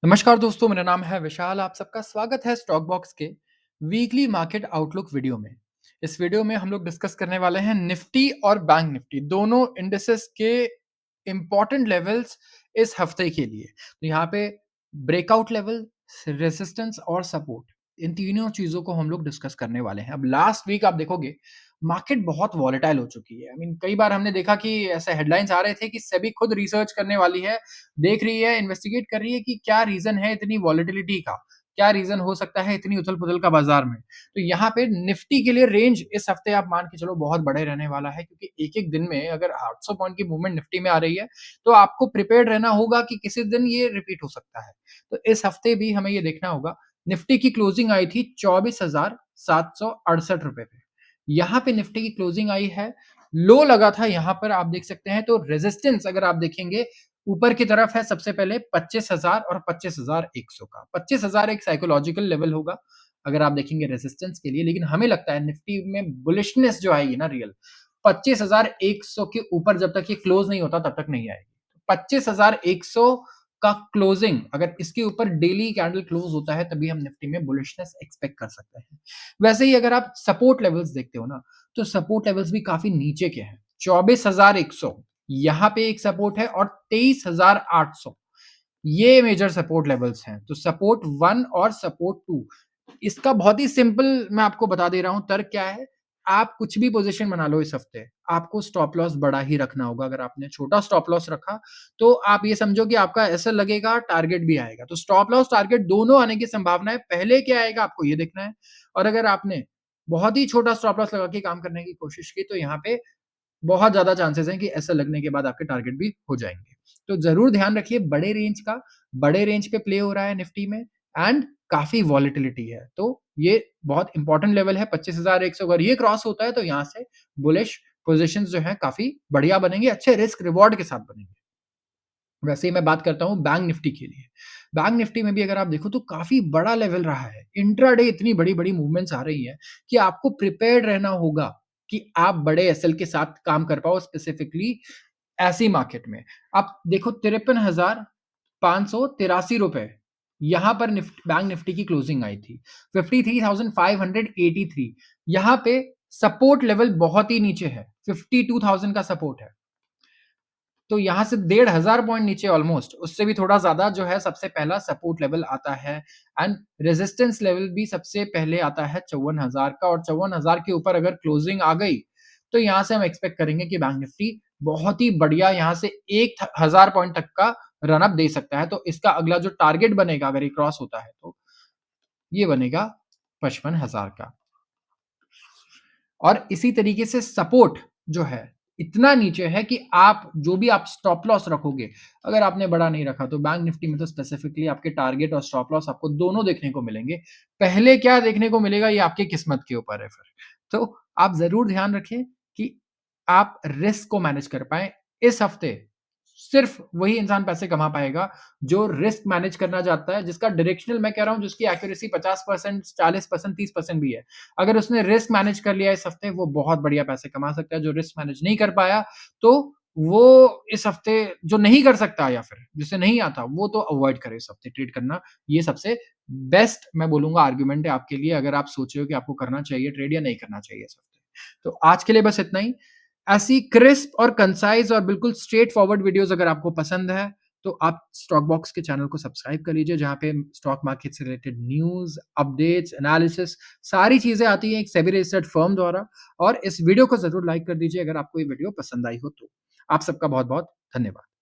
नमस्कार दोस्तों, मेरा नाम है विशाल। आप सबका स्वागत है स्टॉक बॉक्स के वीकली मार्केट आउटलुक वीडियो में। इस वीडियो में हम लोग डिस्कस करने वाले हैं निफ्टी और बैंक निफ्टी दोनों इंडिसेस के इम्पोर्टेंट लेवल्स इस हफ्ते के लिए। तो यहाँ पे ब्रेकआउट लेवल, रेजिस्टेंस और सपोर्ट, इन तीनों चीज़ों को हम लोग डिस्कस करने वाले हैं। अब लास्ट वीक आप देखोगे मार्केट बहुत वॉलेटाइल हो चुकी है। आई मीन कई बार हमने देखा कि ऐसे हेडलाइंस आ रहे थे कि सेबी खुद रिसर्च करने वाली है, देख रही है, इन्वेस्टिगेट कर रही है कि क्या रीज़न है इतनी वॉलेटिलिटी का, क्या रीज़न हो सकता है इतनी उथल-पुथल का बाज़ार में। तो यहाँ पे निफ्टी के लिए रेंज इस हफ्ते आप मान के चलो बहुत बड़े रहने वाला है, क्योंकि एक-एक दिन में अगर 800 पॉइंट की मूवमेंट निफ्टी में आ रही है, तो आपको प्रिपेयर्ड रहना होगा कि किसी दिन ये रिपीट हो सकता है। तो इस हफ्ते भी हमें ये देखना होगा। निफ्टी की क्लोजिंग आई थी 24,768 रुपए पे। यहाँ पे निफ्टी की क्लोजिंग आई है, लो लगा था यहाँ पर आप देख सकते हैं। तो रेजिस्टेंस अगर आप देखेंगे ऊपर की तरफ है सबसे पहले 25,000 और 25,100 का। 25,000 एक साइकोलॉजिकल लेवल होगा अगर आप देखेंगे रेजिस्टेंस के लिए, लेकिन हमें लगता है निफ्टी में बुलिशनेस जो आएगी ना रियल, 25,100 के ऊपर जब तक ये क्लोज नहीं होता तब तक नहीं आएगी। 25,100 का क्लोजिंग अगर इसके ऊपर डेली कैंडल क्लोज होता है तभी हम निफ्टी में बुलिशनेस एक्सपेक्ट कर सकते हैं। वैसे ही अगर आप सपोर्ट लेवल्स देखते हो ना, तो सपोर्ट लेवल्स भी काफी नीचे के हैं। 24,100 यहाँ पे एक सपोर्ट है और 23,800 ये मेजर सपोर्ट लेवल्स हैं। तो सपोर्ट 1 और सपोर्ट 2, इसका बहुत ही सिंपल मैं आपको बता दे रहा हूँ तर्क क्या है। आप कुछ भी पोजीशन बना लो इस हफ्ते, आपको स्टॉप लॉस बड़ा ही रखना होगा। अगर आपने छोटा स्टॉप लॉस रखा, तो आप ये समझो कि आपका ऐसा लगेगा टारगेट भी आएगा। तो स्टॉप लॉस टारगेट दोनों आने की संभावना है। पहले क्या आएगा आपको ये देखना है। और अगर आपने बहुत ही छोटा स्टॉप लॉस लगा के काम करने की कोशिश की, तो यहाँ पे बहुत ज़्यादा चांसेस हैं कि ऐसा लगने के बाद आपके टारगेट भी हो जाएँगे। तो ज़रूर ध्यान रखिए बड़े रेंज का, बड़े रेंज पे प्ले हो रहा है निफ्टी में एंड काफ़ी वॉलेटिलिटी है। तो ये बहुत इंपॉर्टेंट लेवल है 25,100। अगर ये क्रॉस होता है तो यहाँ से बुलिश पोज़ीशंस जो हैं काफ़ी बढ़िया बनेंगे, अच्छे रिस्क रिवॉर्ड के साथ बनेंगे। वैसे ही मैं बात करता हूँ बैंक निफ्टी के लिए। बैंक निफ्टी में भी अगर आप देखो तो काफ़ी बड़ा लेवल रहा है। इंट्राडे इतनी बड़ी-बड़ी मूवमेंट्स आ रही हैं कि आपको प्रिपेयर्ड रहना होगा कि आप बड़े एसएल के साथ काम कर पाओ, स्पेसिफिकली ऐसी मार्केट में। आप देखो 53,583 रुपए यहाँ पर बैंक निफ्टी की क्लोजिंग आई थी। 53,583 यहाँ पे सपोर्ट लेवल बहुत ही नीचे है, 52,000 का सपोर्ट है। तो यहाँ से 1,500 पॉइंट नीचे ऑलमोस्ट, उससे भी थोड़ा ज़्यादा जो है सबसे पहला सपोर्ट लेवल आता है एंड रेजिस्टेंस लेवल भी सबसे पहले आता है 54,000 का। और 54,000 के ऊपर अगर क्लोजिंग आ गई, तो यहाँ से हम एक्सपेक्ट करेंगे कि बैंक निफ्टी बहुत ही बढ़िया यहाँ से 1,000 पॉइंट तक का रन अप दे सकता है। तो इसका अगला जो टारगेट बनेगा अगर ये क्रॉस होता है, तो ये बनेगा 55,000 का। और इसी तरीके से सपोर्ट जो है इतना नीचे है कि आप जो भी आप स्टॉप लॉस रखोगे, अगर आपने बड़ा नहीं रखा, तो बैंक निफ्टी में तो स्पेसिफिकली आपके टारगेट और स्टॉप लॉस आपको दोनों देखने को मिलेंगे। पहले क्या देखने को मिलेगा ये आपकी किस्मत के ऊपर है फिर। तो आप ज़रूर ध्यान रखें कि आप रिस्क को मैनेज कर पाएँ। इस हफ्ते सिर्फ़ वही इंसान पैसे कमा पाएगा जो रिस्क मैनेज करना चाहता है, जिसका डायरेक्शनल मैं कह रहा हूँ जिसकी एक्यूरेसी 50%, 40%, 30% भी है। अगर उसने रिस्क मैनेज कर लिया इस हफ्ते, वो बहुत बढ़िया पैसे कमा सकता है। जो रिस्क मैनेज नहीं कर पाया, तो वो इस हफ्ते जो नहीं कर सकता या फिर जिसे नहीं आता, वो तो अवॉइड करे इस हफ्ते ट्रेड करना। ये सबसे बेस्ट मैं बोलूँगा आर्गुमेंट है आपके लिए, अगर आप सोच रहे हो कि आपको करना चाहिए ट्रेड या नहीं करना चाहिए इस हफ्ते। तो आज के लिए बस इतना ही। ऐसी क्रिस्प और कंसाइज़ और बिल्कुल स्ट्रेट फॉरवर्ड वीडियोज़ अगर आपको पसंद है, तो आप स्टॉक बॉक्स के चैनल को सब्सक्राइब कर लीजिए, जहाँ पे स्टॉक मार्केट से रिलेटेड न्यूज़, अपडेट्स, एनालिसिस सारी चीज़ें आती हैं एक सेबी रजिस्टर्ड फर्म द्वारा। और इस वीडियो को ज़रूर लाइक कर दीजिए अगर आपको ये वीडियो पसंद आई हो तो। आप सबका बहुत-बहुत धन्यवाद।